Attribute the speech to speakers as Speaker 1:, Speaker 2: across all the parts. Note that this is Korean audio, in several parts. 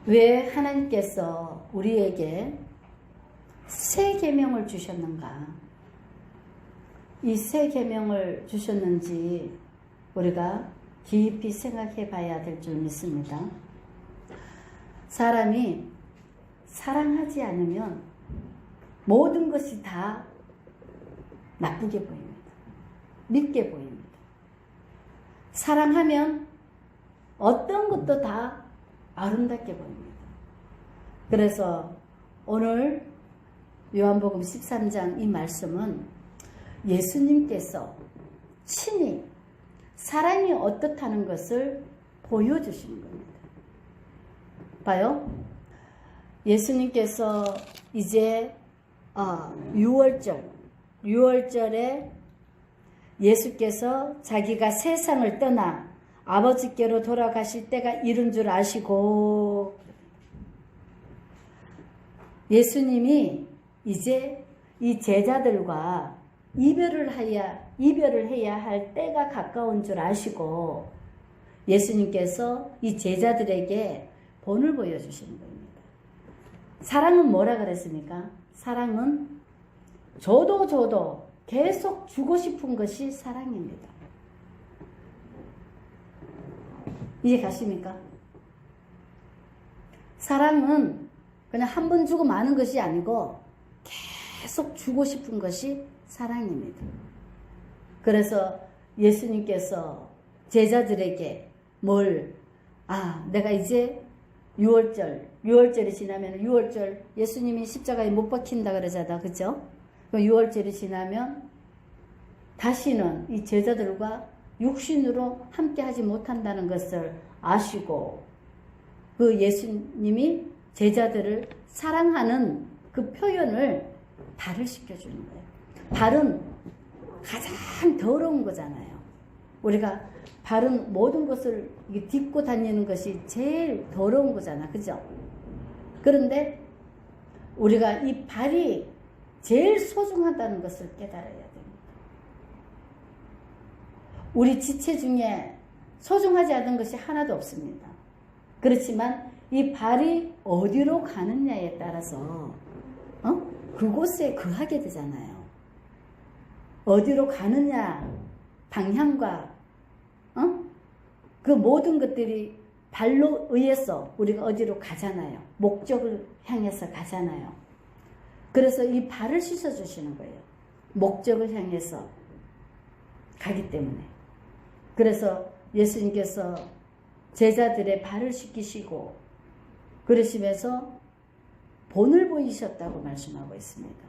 Speaker 1: 왜 하나님께서 우리에게 새 계명을 주셨는가? 이 새 계명을 주셨는지 우리가 깊이 생각해 봐야 될 줄 믿습니다. 사람이 사랑하지 않으면 모든 것이 다 나쁘게 보입니다. 밉게 보입니다. 사랑하면 어떤 것도 다 아름답게 보입니다. 그래서 오늘 요한복음 13장 이 말씀은 예수님께서 친히 사랑이 어떻다는 것을 보여주시는 겁니다. 봐요. 예수님께서 이제 6월절에 예수께서 자기가 세상을 떠나 아버지께로 돌아가실 때가 이른 줄 아시고 예수님이 이제 이 제자들과 이별을 해야 할 때가 가까운 줄 아시고 예수님께서 이 제자들에게 본을 보여주시는 겁니다. 사랑은 뭐라 그랬습니까? 사랑은 줘도 계속 주고 싶은 것이 사랑입니다. 이해 가십니까? 사랑은 그냥 한 번 주고 마는 것이 아니고 계속 주고 싶은 것이 사랑입니다. 그래서 예수님께서 제자들에게 내가 이제 6월절이 지나면 6월절 예수님이 십자가에 못 박힌다 그러잖아. 그죠? 6월절이 지나면 다시는 이 제자들과 육신으로 함께 하지 못한다는 것을 아시고 그 예수님이 제자들을 사랑하는 그 표현을 발을 시켜주는 거예요. 발은 가장 더러운 거잖아요. 우리가 발은 모든 것을 딛고 다니는 것이 제일 더러운 거잖아. 그죠? 그런데 우리가 이 발이 제일 소중하다는 것을 깨달아야 됩니다. 우리 지체 중에 소중하지 않은 것이 하나도 없습니다. 그렇지만 이 발이 어디로 가느냐에 따라서 그곳에 거하게 되잖아요. 어디로 가느냐 방향과 그 모든 것들이 발로 의해서 우리가 어디로 가잖아요. 목적을 향해서 가잖아요. 그래서 이 발을 씻어주시는 거예요. 목적을 향해서 가기 때문에. 그래서 예수님께서 제자들의 발을 씻기시고 그러시면서 본을 보이셨다고 말씀하고 있습니다.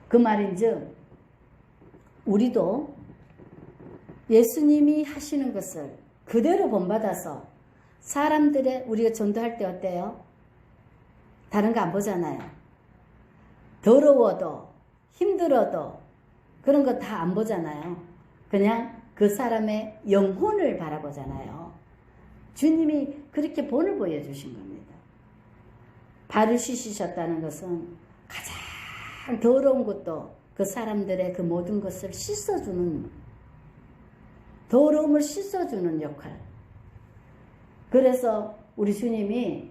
Speaker 1: 그 말인즉 우리도 예수님이 하시는 것을 그대로 본받아서 우리가 전도할 때 어때요? 다른 거 안 보잖아요. 더러워도 힘들어도 그런 거 다 안 보잖아요. 그냥 그 사람의 영혼을 바라보잖아요. 주님이 그렇게 본을 보여주신 겁니다. 발을 씻으셨다는 것은 가장 더러운 것도 그 사람들의 그 모든 것을 더러움을 씻어주는 역할. 그래서 우리 주님이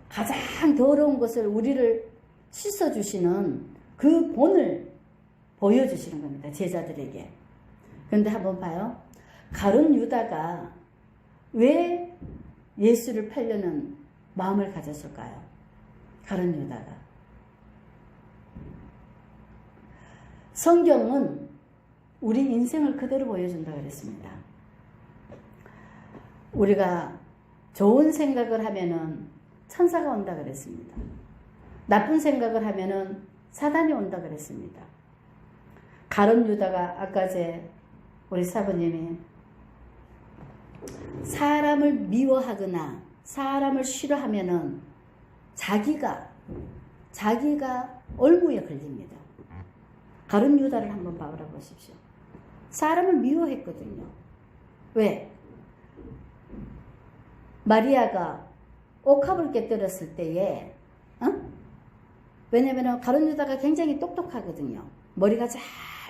Speaker 1: 가장 더러운 것을 우리를 씻어주시는 그 본을 보여주시는 겁니다. 제자들에게. 그런데 한번 봐요. 가룟 유다가 왜 예수를 팔려는 마음을 가졌을까요? 가룟 유다가. 성경은 우리 인생을 그대로 보여준다 그랬습니다. 우리가 좋은 생각을 하면은 천사가 온다 그랬습니다. 나쁜 생각을 하면은 사단이 온다 그랬습니다. 가룟 유다가 아까 우리 사부님이 사람을 미워하거나 사람을 싫어하면은 자기가 얼무에 걸립니다. 가룟 유다를 한번 바라보십시오. 사람을 미워했거든요. 왜? 마리아가 옥합을 깨뜨렸을 때에 왜냐면 가룟 유다가 굉장히 똑똑하거든요. 머리가 잘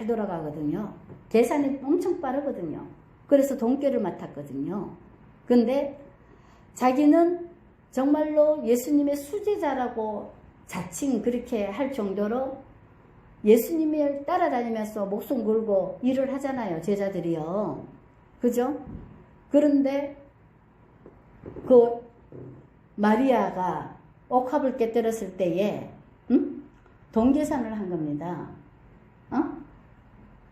Speaker 1: 돌아가거든요. 계산이 엄청 빠르거든요. 그래서 돈꾀를 맡았거든요. 근데 자기는 정말로 예수님의 수제자라고 자칭 그렇게 할 정도로 예수님을 따라다니면서 목숨 걸고 일을 하잖아요. 제자들이요. 그죠? 그런데 그 마리아가 옥합을 깨뜨렸을 때에 동계산을 한 겁니다.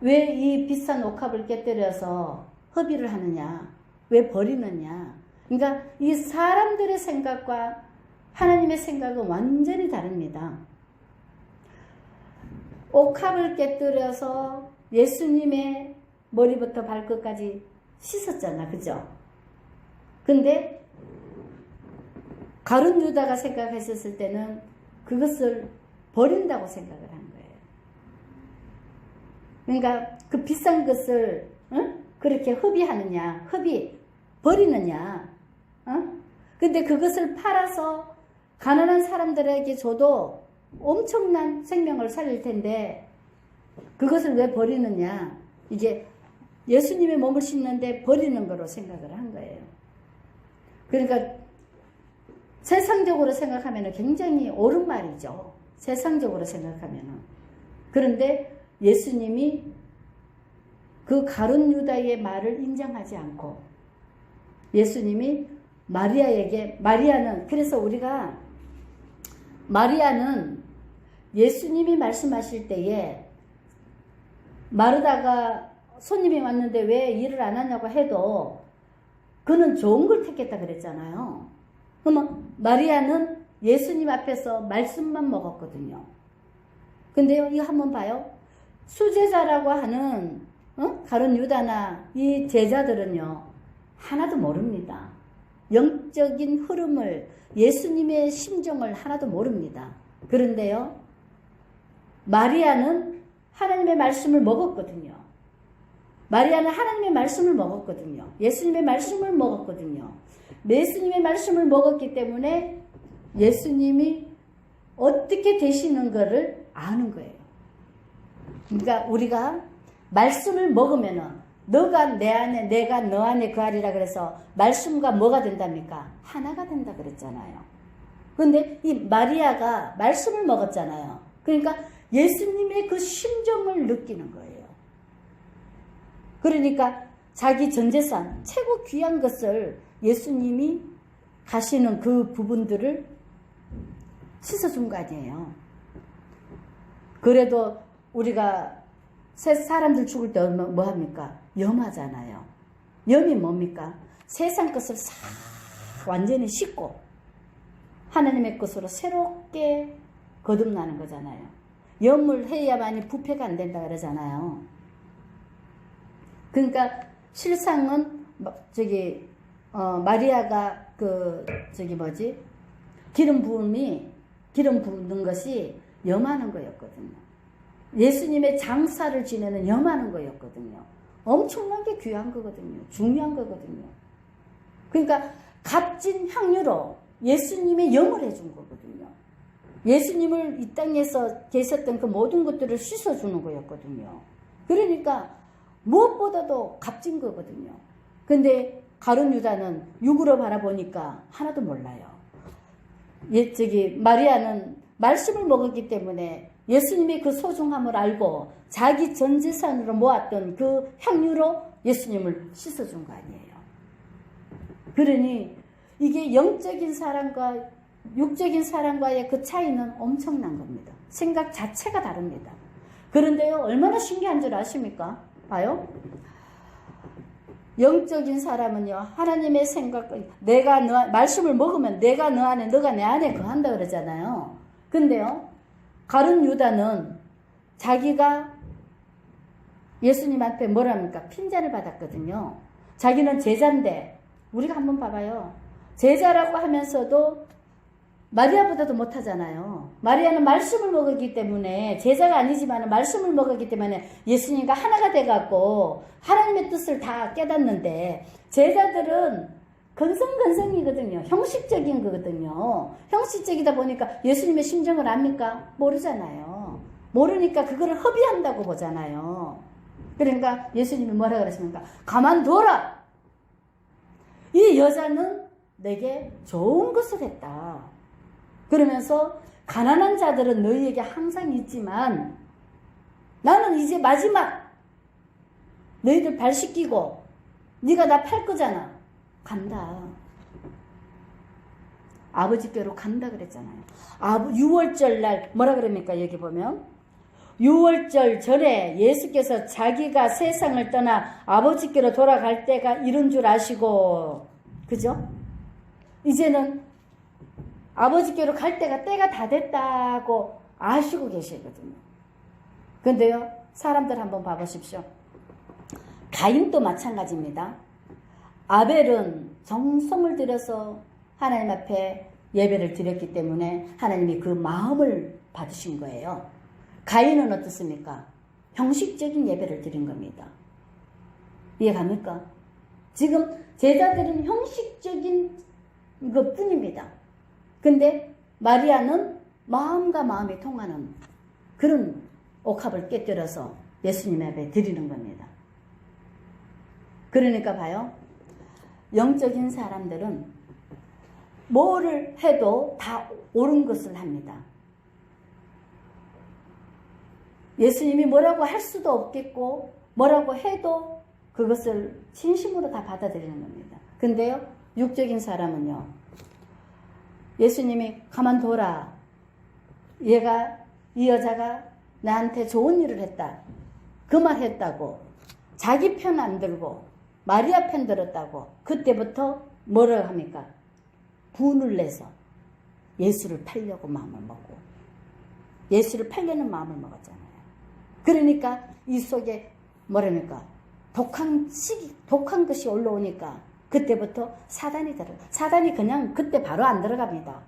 Speaker 1: 왜 이 비싼 옥합을 깨뜨려서 허비를 하느냐? 왜 버리느냐? 그러니까 이 사람들의 생각과 하나님의 생각은 완전히 다릅니다. 옥합을 깨뜨려서 예수님의 머리부터 발끝까지 씻었잖아. 그죠? 근데 가룟 유다가 생각했었을 때는 그것을 버린다고 생각을 한 거예요. 그러니까 그 비싼 것을 그렇게 허비하느냐, 버리느냐. 근데 그것을 팔아서 가난한 사람들에게 줘도 엄청난 생명을 살릴 텐데 그것을 왜 버리느냐. 이게 예수님의 몸을 씻는데 버리는 거로 생각을 한 거예요. 그러니까 세상적으로 생각하면 굉장히 옳은 말이죠. 세상적으로 생각하면. 그런데 예수님이 그 가룟 유다의 말을 인정하지 않고 예수님이 마리아는 그래서 우리가 마리아는 예수님이 말씀하실 때에 마르다가 손님이 왔는데 왜 일을 안 하냐고 해도 그는 좋은 걸 택했다 그랬잖아요. 그러면 마리아는 예수님 앞에서 말씀만 먹었거든요. 근데요, 이거 한번 봐요. 수제자라고 하는 가룟 유다나 이 제자들은요, 하나도 모릅니다. 영적인 흐름을, 예수님의 심정을 하나도 모릅니다. 그런데요, 마리아는 하나님의 말씀을 먹었거든요. 마리아는 하나님의 말씀을 먹었거든요. 예수님의 말씀을 먹었거든요. 예수님의 말씀을 먹었기 때문에 예수님이 어떻게 되시는 것을 아는 거예요. 그러니까 우리가 말씀을 먹으면은 너가 내 안에 내가 너 안에 거하리라 그래서 말씀과 뭐가 된답니까? 하나가 된다 그랬잖아요. 그런데 이 마리아가 말씀을 먹었잖아요. 그러니까 예수님의 그 심정을 느끼는 거예요. 그러니까 자기 전 재산 최고 귀한 것을 예수님이 가시는 그 부분들을 씻어준 거 아니에요. 그래도 우리가 사람들 죽을 때 뭐 합니까? 염하잖아요. 염이 뭡니까? 세상 것을 싹 완전히 씻고 하나님의 것으로 새롭게 거듭나는 거잖아요. 염을 해야만이 부패가 안 된다 그러잖아요. 그러니까 실상은 마리아가 기름 부는 것이 염하는 거였거든요. 예수님의 장사를 지내는 염하는 거였거든요. 엄청나게 귀한 거거든요. 중요한 거거든요. 그러니까 값진 향유로 예수님의 염을 해준 거거든요. 예수님을 이 땅에서 계셨던 그 모든 것들을 씻어주는 거였거든요. 그러니까 무엇보다도 값진 거거든요. 근데 가룟 유다는 육으로 바라보니까 하나도 몰라요. 마리아는 말씀을 먹었기 때문에 예수님의 그 소중함을 알고 자기 전 재산으로 모았던 그 향유로 예수님을 씻어준 거 아니에요. 그러니 이게 영적인 사람과 육적인 사람과의 그 차이는 엄청난 겁니다. 생각 자체가 다릅니다. 그런데요, 얼마나 신기한 줄 아십니까? 봐요. 영적인 사람은요, 하나님의 생각, 말씀을 먹으면 내가 너 안에, 너가 내 안에 거한다 그러잖아요. 근데요, 가룟 유다는 자기가 예수님한테 뭐랍니까? 핀잔을 받았거든요. 자기는 제자인데, 우리가 한번 봐봐요. 제자라고 하면서도 마리아보다도 못하잖아요. 마리아는 말씀을 먹었기 때문에, 제자가 아니지만 말씀을 먹었기 때문에 예수님과 하나가 돼갖고 하나님의 뜻을 다 깨닫는데, 제자들은 건성건성이거든요. 형식적인 거거든요. 형식적이다 보니까 예수님의 심정을 압니까? 모르잖아요. 모르니까 그거를 허비한다고 보잖아요. 그러니까 예수님이 뭐라 그러십니까? 가만둬라! 이 여자는 내게 좋은 것을 했다. 그러면서 가난한 자들은 너희에게 항상 있지만 나는 이제 마지막 너희들 발 씻기고 네가 나 팔 거잖아. 간다. 아버지께로 간다 그랬잖아요. 6월절 날 뭐라 그럽니까? 여기 보면 6월절 전에 예수께서 자기가 세상을 떠나 아버지께로 돌아갈 때가 이른 줄 아시고, 그죠? 이제는 아버지께로 갈 때가 다 됐다고 아시고 계시거든요. 근데요, 사람들 한번 봐보십시오. 가인도 마찬가지입니다. 아벨은 정성을 들여서 하나님 앞에 예배를 드렸기 때문에 하나님이 그 마음을 받으신 거예요. 가인은 어떻습니까? 형식적인 예배를 드린 겁니다. 이해갑니까? 지금 제자들은 형식적인 것 뿐입니다. 근데 마리아는 마음과 마음이 통하는 그런 옥합을 깨뜨려서 예수님 앞에 드리는 겁니다. 그러니까 봐요. 영적인 사람들은 뭐를 해도 다 옳은 것을 합니다. 예수님이 뭐라고 할 수도 없겠고 뭐라고 해도 그것을 진심으로 다 받아들이는 겁니다. 근데요, 육적인 사람은요, 예수님이 가만둬라. 이 여자가 나한테 좋은 일을 했다. 그 말 했다고 자기 편 안 들고 마리아 편 들었다고 그때부터 뭐라고 합니까? 분을 내서 예수를 팔려고 마음을 먹고 예수를 팔려는 마음을 먹었잖아요. 그러니까 이 속에 뭐랍니까? 독한 것이 올라오니까 그때부터 사단이 그냥 그때 바로 안 들어갑니다.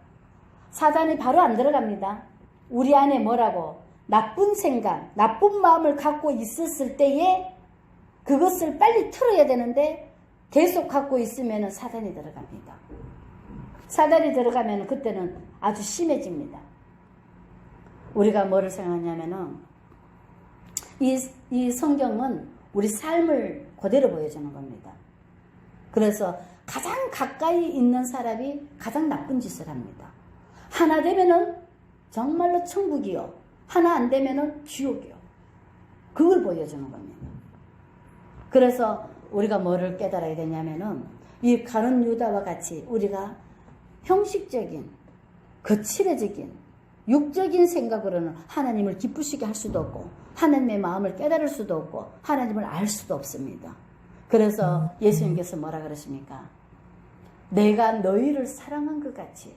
Speaker 1: 사단이 바로 안 들어갑니다. 우리 안에 뭐라고? 나쁜 생각, 나쁜 마음을 갖고 있었을 때에 그것을 빨리 틀어야 되는데 계속 갖고 있으면 사단이 들어갑니다. 사단이 들어가면 그때는 아주 심해집니다. 우리가 뭐를 생각하냐면은 이 성경은 우리 삶을 그대로 보여주는 겁니다. 그래서 가장 가까이 있는 사람이 가장 나쁜 짓을 합니다. 하나 되면은 정말로 천국이요. 하나 안 되면은 지옥이요. 그걸 보여주는 겁니다. 그래서 우리가 뭐를 깨달아야 되냐면은 이 가룟 유다와 같이 우리가 형식적인, 거칠어지긴, 육적인 생각으로는 하나님을 기쁘시게 할 수도 없고 하나님의 마음을 깨달을 수도 없고 하나님을 알 수도 없습니다. 그래서 예수님께서 뭐라 그러십니까? 내가 너희를 사랑한 것 같이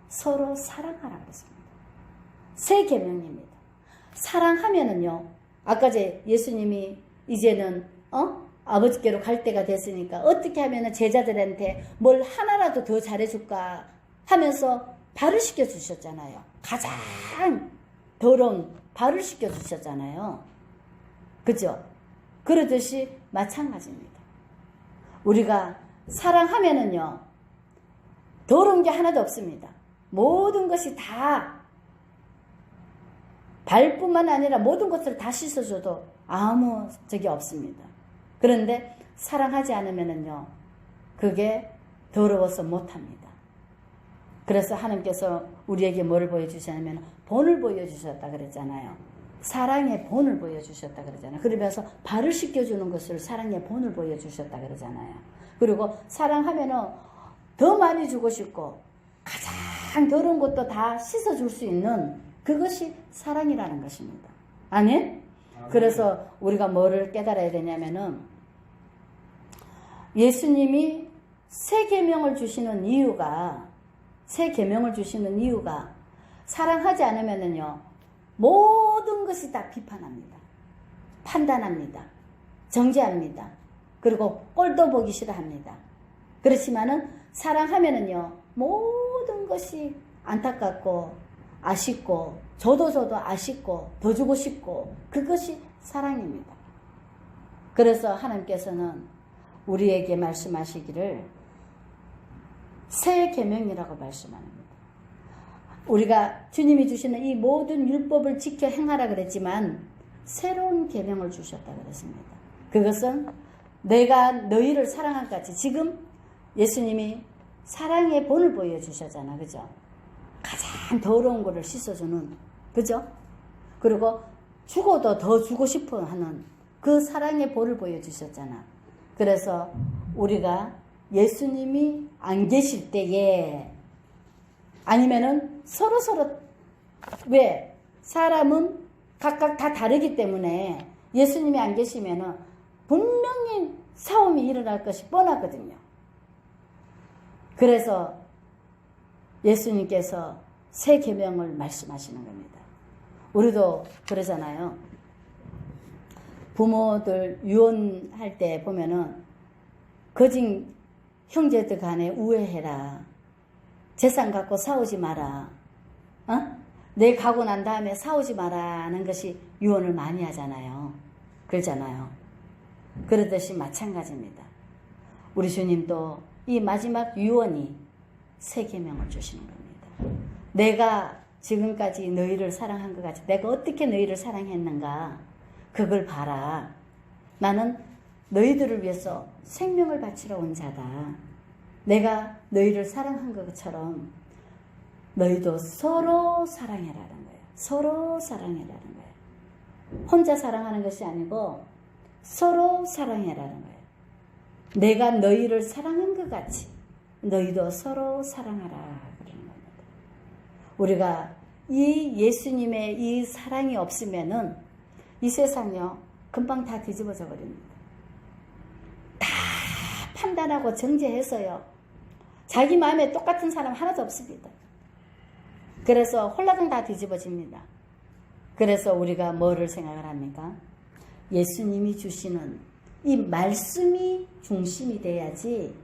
Speaker 1: 서로 사랑하라 그랬습니다. 새 계명입니다. 사랑하면은요, 아까 예수님이 이제는 아버지께로 갈 때가 됐으니까 어떻게 하면 제자들한테 뭘 하나라도 더 잘해줄까 하면서 발을 씻겨주셨잖아요. 가장 더러운 발을 씻겨주셨잖아요. 그죠? 그러듯이 마찬가지입니다. 우리가 사랑하면은요, 더러운 게 하나도 없습니다. 모든 것이 다 발뿐만 아니라 모든 것을 다 씻어줘도 아무 적이 없습니다. 그런데 사랑하지 않으면은요, 그게 더러워서 못합니다. 그래서 하나님께서 우리에게 뭐를 보여주셨냐면 본을 보여주셨다 그랬잖아요. 사랑의 본을 보여주셨다 그러잖아요. 그러면서 발을 씻겨주는 것을 사랑의 본을 보여주셨다 그러잖아요. 그리고 사랑하면은 더 많이 주고 싶고 가장 더러운 것도 다 씻어줄 수 있는 그것이 사랑이라는 것입니다. 아멘? 그래서 우리가 뭐를 깨달아야 되냐면은 예수님이 새 계명을 주시는 이유가 사랑하지 않으면은요, 모든 것이 다 비판합니다. 판단합니다. 정죄합니다. 그리고 꼴도 보기 싫어합니다. 그렇지만은 사랑하면은요, 모든 것이 안타깝고 아쉽고 저도 아쉽고 더 주고 싶고 그것이 사랑입니다. 그래서 하나님께서는 우리에게 말씀하시기를 새 계명이라고 말씀합니다. 우리가 주님이 주시는 이 모든 율법을 지켜 행하라 그랬지만 새로운 계명을 주셨다 그랬습니다. 그것은 내가 너희를 사랑한 것 같이 지금 예수님이 사랑의 본을 보여주셨잖아. 그죠? 가장 더러운 거를 씻어주는, 그죠? 그리고 죽어도 더 주고 싶어 하는 그 사랑의 본을 보여주셨잖아. 그래서 우리가 예수님이 안 계실 때에, 아니면은 서로서로, 왜? 사람은 각각 다 다르기 때문에 예수님이 안 계시면은 분명히 싸움이 일어날 것이 뻔하거든요. 그래서 예수님께서 새 계명을 말씀하시는 겁니다. 우리도 그러잖아요. 부모들 유언할 때 보면은 거진 형제들 간에 우애해라. 재산 갖고 싸우지 마라. 내 가고 난 다음에 싸우지 마라는 것이 유언을 많이 하잖아요. 그러잖아요. 그러듯이 마찬가지입니다. 우리 주님도 이 마지막 유언이 새 계명을 주시는 겁니다. 내가 지금까지 너희를 사랑한 것 같이 내가 어떻게 너희를 사랑했는가 그걸 봐라. 나는 너희들을 위해서 생명을 바치러 온 자다. 내가 너희를 사랑한 것처럼 너희도 서로 사랑해라는 거예요. 서로 사랑해라는 거예요. 혼자 사랑하는 것이 아니고 서로 사랑해라는 거예요. 내가 너희를 사랑한 것 같이 너희도 서로 사랑하라 그러는 겁니다. 우리가 이 예수님의 이 사랑이 없으면은 이 세상이요 금방 다 뒤집어져 버립니다. 다 판단하고 정죄해서요 자기 마음에 똑같은 사람 하나도 없습니다. 그래서 홀라당 다 뒤집어집니다. 그래서 우리가 뭐를 생각을 합니까? 예수님이 주시는 이 말씀이 중심이 돼야지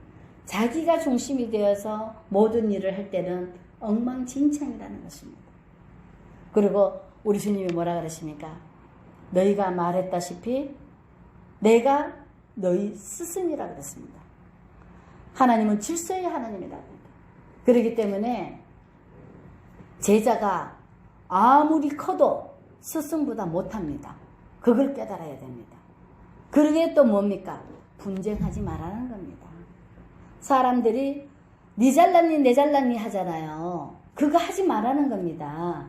Speaker 1: 자기가 중심이 되어서 모든 일을 할 때는 엉망진창이라는 것입니다. 그리고 우리 주님이 뭐라 그러십니까? 너희가 말했다시피 내가 너희 스승이라 그랬습니다. 하나님은 질서의 하나님이라고 합니다. 그렇기 때문에 제자가 아무리 커도 스승보다 못합니다. 그걸 깨달아야 됩니다. 그러게 또 뭡니까? 분쟁하지 말라는 겁니다. 사람들이 니 잘났니 내 잘났니 하잖아요. 그거 하지 말라는 겁니다.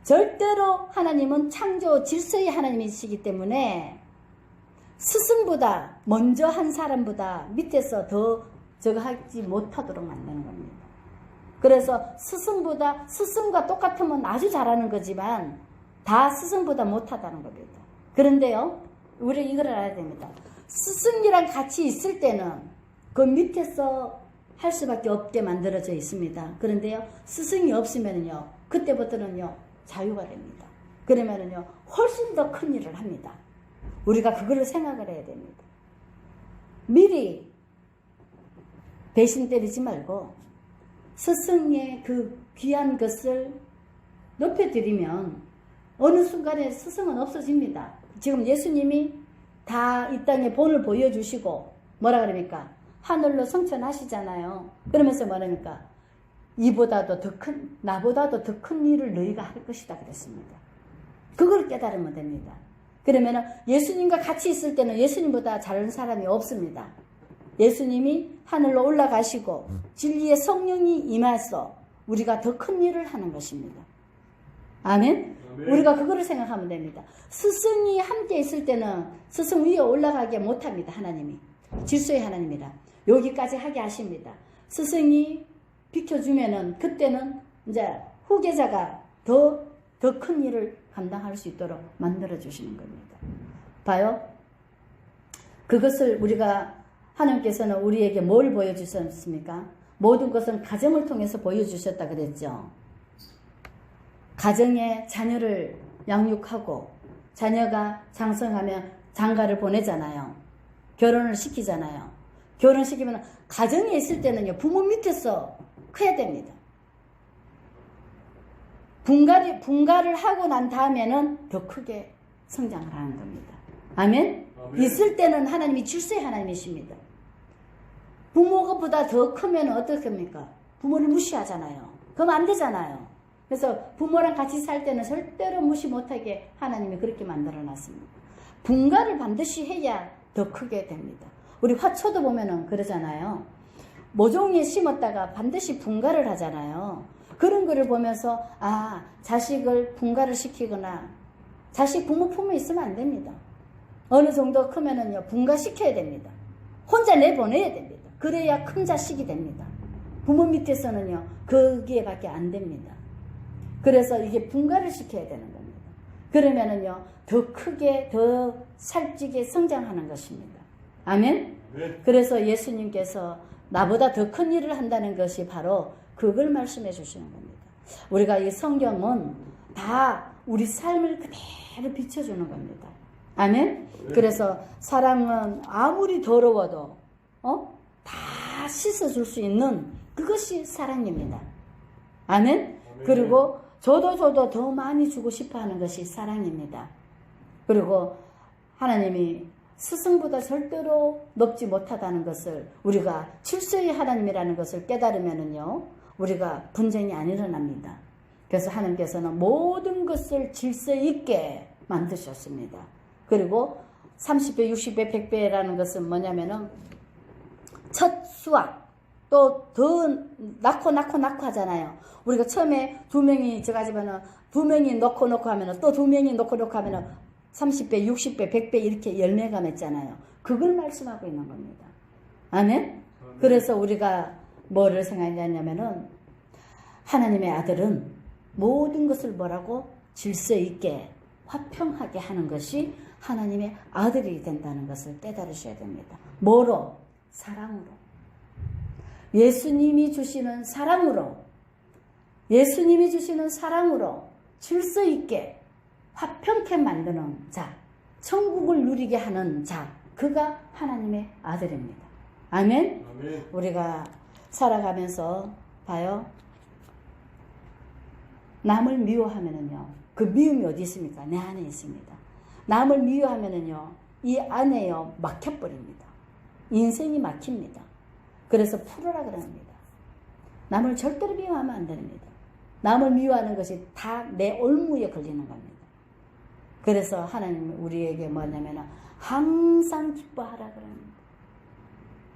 Speaker 1: 절대로 하나님은 창조 질서의 하나님이시기 때문에 스승보다 먼저 한 사람보다 밑에서 더 저거 하지 못하도록 만드는 겁니다. 그래서 스승과 똑같으면 아주 잘하는 거지만 다 스승보다 못하다는 겁니다. 그런데요, 우리 이걸 알아야 됩니다. 스승이랑 같이 있을 때는 그 밑에서 할 수밖에 없게 만들어져 있습니다. 그런데요, 스승이 없으면요, 그때부터는요, 자유가 됩니다. 그러면은요, 훨씬 더 큰 일을 합니다. 우리가 그거를 생각을 해야 됩니다. 미리 배신 때리지 말고 스승의 그 귀한 것을 높여드리면 어느 순간에 스승은 없어집니다. 지금 예수님이 다 이 땅에 본을 보여주시고 뭐라 그럽니까? 하늘로 성천하시잖아요. 그러면서 뭐랍니까? 이보다도 더 큰, 나보다도 더 큰 일을 너희가 할 것이다 그랬습니다. 그걸 깨달으면 됩니다. 그러면 예수님과 같이 있을 때는 예수님보다 잘하는 사람이 없습니다. 예수님이 하늘로 올라가시고 진리의 성령이 임해서 우리가 더 큰 일을 하는 것입니다. 아멘? 아멘. 우리가 그거를 생각하면 됩니다. 스승이 함께 있을 때는 스승 위에 올라가게 못합니다. 하나님이. 질서의 하나님이라. 여기까지 하게 하십니다. 스승이 비켜주면은 그때는 이제 후계자가 더 큰 일을 감당할 수 있도록 만들어 주시는 겁니다. 봐요. 그것을 우리가 하나님께서는 우리에게 뭘 보여주셨습니까? 모든 것은 가정을 통해서 보여주셨다 그랬죠. 가정에 자녀를 양육하고 자녀가 장성하면 장가를 보내잖아요. 결혼을 시키잖아요. 결혼시키면 가정에 있을 때는요, 부모 밑에서 커야 됩니다. 분가를 하고 난 다음에는 더 크게 성장을 하는 겁니다. 아멘? 아멘. 있을 때는 하나님이 질서의 하나님이십니다. 부모보다 더 크면 어떻게 합니까? 부모를 무시하잖아요. 그럼 안 되잖아요. 그래서 부모랑 같이 살 때는 절대로 무시 못하게 하나님이 그렇게 만들어 놨습니다. 분가를 반드시 해야 더 크게 됩니다. 우리 화초도 보면은 그러잖아요. 모종에 심었다가 반드시 분갈을 하잖아요. 그런 거를 보면서 자식을 분갈을 시키거나 자식 부모 품에 있으면 안 됩니다. 어느 정도 크면은요 분갈시켜야 됩니다. 혼자 내보내야 됩니다. 그래야 큰 자식이 됩니다. 부모 밑에서는요 거기에밖에 안 됩니다. 그래서 이게 분갈을 시켜야 되는 겁니다. 그러면은요 더 크게 더 살찌게 성장하는 것입니다. 아멘.
Speaker 2: 네.
Speaker 1: 그래서 예수님께서 나보다 더 큰 일을 한다는 것이 바로 그걸 말씀해 주시는 겁니다. 우리가 이 성경은 다 우리 삶을 그대로 비춰주는 겁니다. 아멘.
Speaker 2: 네.
Speaker 1: 그래서 사랑은 아무리 더러워도 다 씻어줄 수 있는 그것이 사랑입니다. 아멘. 그리고 저도 더 많이 주고 싶어 하는 것이 사랑입니다. 그리고 하나님이 스승보다 절대로 높지 못하다는 것을 우리가 질서의 하나님이라는 것을 깨달으면은요, 우리가 분쟁이 안 일어납니다. 그래서 하나님께서는 모든 것을 질서 있게 만드셨습니다. 그리고 30배, 60배, 100배라는 것은 뭐냐면은 첫 수확, 또 더 낳고 하잖아요. 우리가 처음에 2명이 저가지면은 2명이 넣고 하면은 또 2명이 넣고 하면은 30배, 60배, 100배 이렇게 열매가 맺잖아요. 그걸 말씀하고 있는 겁니다. 아멘? 그래서 우리가 뭐를 생각하냐면은 하나님의 아들은 모든 것을 뭐라고? 질서 있게 화평하게 하는 것이 하나님의 아들이 된다는 것을 깨달으셔야 됩니다. 뭐로? 사랑으로. 예수님이 주시는 사랑으로, 예수님이 주시는 사랑으로 질서 있게 화평케 만드는 자, 천국을 누리게 하는 자, 그가 하나님의 아들입니다. 아멘?
Speaker 2: 아멘.
Speaker 1: 우리가 살아가면서 봐요. 남을 미워하면은요, 그 미움이 어디 있습니까? 내 안에 있습니다. 남을 미워하면은요, 이 안에요 막혀버립니다. 인생이 막힙니다. 그래서 풀어라 그럽니다. 남을 절대로 미워하면 안 됩니다. 남을 미워하는 것이 다 내 올무에 걸리는 겁니다. 그래서 하나님 우리에게 뭐냐면 항상 기뻐하라 그럽니다.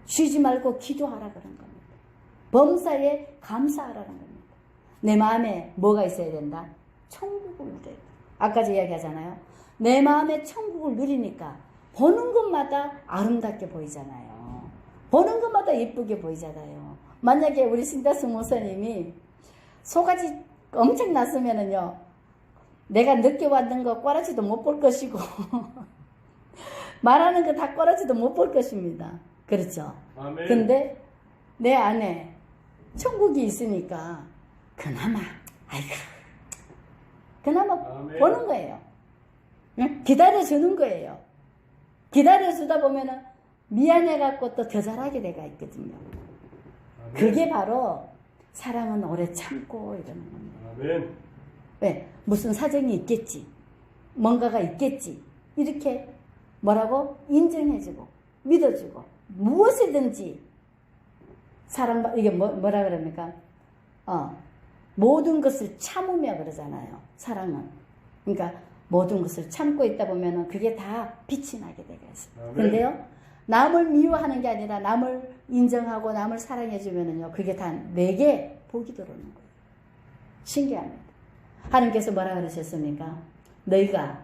Speaker 1: 쉬지 말고 기도하라 그런 겁니다. 범사에 감사하라는 겁니다. 내 마음에 뭐가 있어야 된다? 천국을 누려야 된다. 아까 저 이야기하잖아요. 내 마음에 천국을 누리니까 보는 것마다 아름답게 보이잖아요. 보는 것마다 예쁘게 보이잖아요. 만약에 우리 신다수 목사님이 소가지 엄청 났으면은요, 내가 늦게 왔는 거 꼬라지도 못 볼 것이고, 말하는 거 다 꼬라지도 못 볼 것입니다. 그렇죠?
Speaker 2: 아멘.
Speaker 1: 근데 내 안에 천국이 있으니까, 그나마
Speaker 2: 아멘.
Speaker 1: 보는 거예요. 응? 기다려주는 거예요. 기다려주다 보면은 미안해갖고 또 더 잘하게 돼가 있거든요.
Speaker 2: 아멘.
Speaker 1: 그게 바로 사랑은 오래 참고 이러는 겁니다.
Speaker 2: 아멘.
Speaker 1: 왜? 무슨 사정이 있겠지. 뭔가가 있겠지. 이렇게 뭐라고? 인정해주고 믿어주고 무엇이든지 이게 뭐라 그럽니까? 모든 것을 참으며 그러잖아요. 사랑은. 그러니까 모든 것을 참고 있다 보면은 그게 다 빛이 나게 되겠어요. 근데요, 남을 미워하는 게 아니라 남을 인정하고 남을 사랑해주면은요, 그게 다 내게 복이 들어오는 거예요. 신기합니다. 하나님께서 뭐라 그러셨습니까? 너희가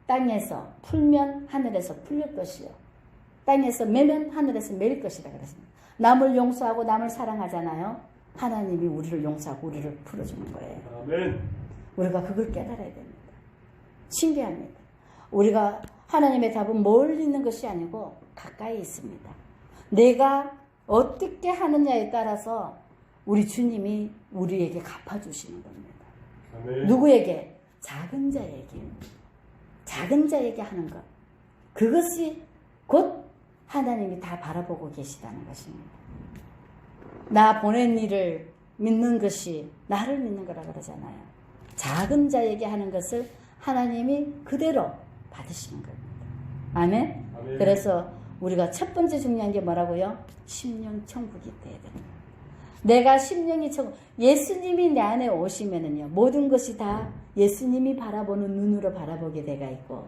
Speaker 1: 땅에서 풀면 하늘에서 풀릴 것이요, 땅에서 매면 하늘에서 매일 것이다 그랬습니다. 남을 용서하고 남을 사랑하잖아요. 하나님이 우리를 용서하고 우리를 풀어주는 거예요.
Speaker 2: 아멘.
Speaker 1: 우리가 그걸 깨달아야 됩니다. 신기합니다. 우리가 하나님의 답은 멀리 있는 것이 아니고 가까이 있습니다. 내가 어떻게 하느냐에 따라서 우리 주님이 우리에게 갚아주시는 겁니다.
Speaker 2: 아멘.
Speaker 1: 누구에게? 작은 자에게. 작은 자에게 하는 것. 그것이 곧 하나님이 다 바라보고 계시다는 것입니다. 나 보낸 이를 믿는 것이 나를 믿는 거라 그러잖아요. 작은 자에게 하는 것을 하나님이 그대로 받으시는 겁니다. 아멘?
Speaker 2: 아멘.
Speaker 1: 그래서 우리가 첫 번째 중요한 게 뭐라고요? 심령 천국이 돼야 됩니다. 내가 심령이 천국, 예수님이 내 안에 오시면은요, 모든 것이 다 예수님이 바라보는 눈으로 바라보게 돼가 있고,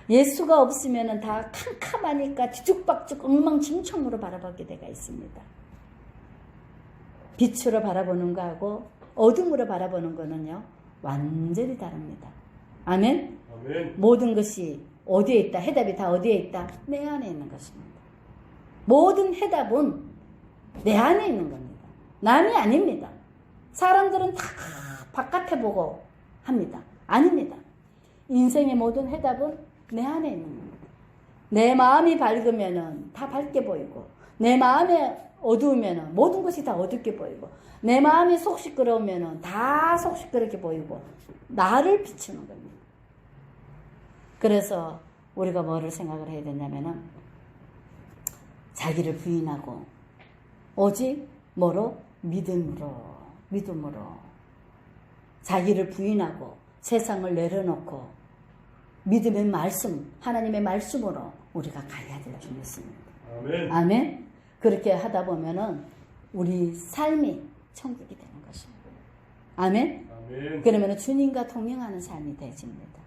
Speaker 1: 예수가 없으면은 다 캄캄하니까 뒤죽박죽 엉망진창으로 바라보게 돼가 있습니다. 빛으로 바라보는 거하고 어둠으로 바라보는 거는요, 완전히 다릅니다. 아멘?
Speaker 2: 아멘.
Speaker 1: 모든 것이 어디에 있다? 해답이 다 어디에 있다? 내 안에 있는 것입니다. 모든 해답은 내 안에 있는 겁니다. 남이 아닙니다. 사람들은 다 바깥에 보고 합니다. 아닙니다. 인생의 모든 해답은 내 안에 있는 겁니다. 내 마음이 밝으면은 다 밝게 보이고, 내 마음이 어두우면은 모든 것이 다 어둡게 보이고, 내 마음이 속 시끄러우면은 다 속 시끄럽게 보이고, 나를 비추는 겁니다. 그래서 우리가 뭐를 생각을 해야 되냐면은, 자기를 부인하고, 오직 뭐로? 믿음으로. 자기를 부인하고, 세상을 내려놓고, 믿음의 말씀, 하나님의 말씀으로 우리가 가야 될 줄 믿습니다.
Speaker 2: 아멘.
Speaker 1: 아멘? 그렇게 하다 보면은 우리 삶이 천국이 되는 것입니다. 아멘?
Speaker 2: 아멘.
Speaker 1: 그러면 주님과 동행하는 삶이 되집니다.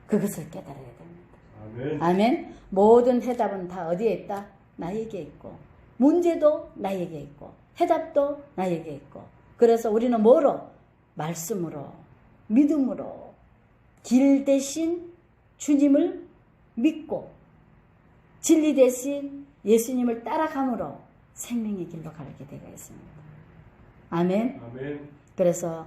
Speaker 1: 그것을 깨달아야 됩니다.
Speaker 2: 아멘.
Speaker 1: 아멘? 모든 해답은 다 어디에 있다? 나에게 있고, 문제도 나에게 있고, 해답도 나에게 있고, 그래서 우리는 뭐로? 말씀으로, 믿음으로, 길 대신 주님을 믿고, 진리 대신 예수님을 따라감으로 생명의 길로 가게 되어 있습니다. 아멘?
Speaker 2: 아멘.
Speaker 1: 그래서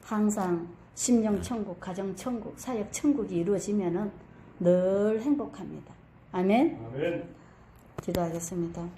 Speaker 1: 항상 심령천국, 가정천국, 사역천국이 이루어지면은 늘 행복합니다. 아멘?
Speaker 2: 아멘.
Speaker 1: 기도하겠습니다.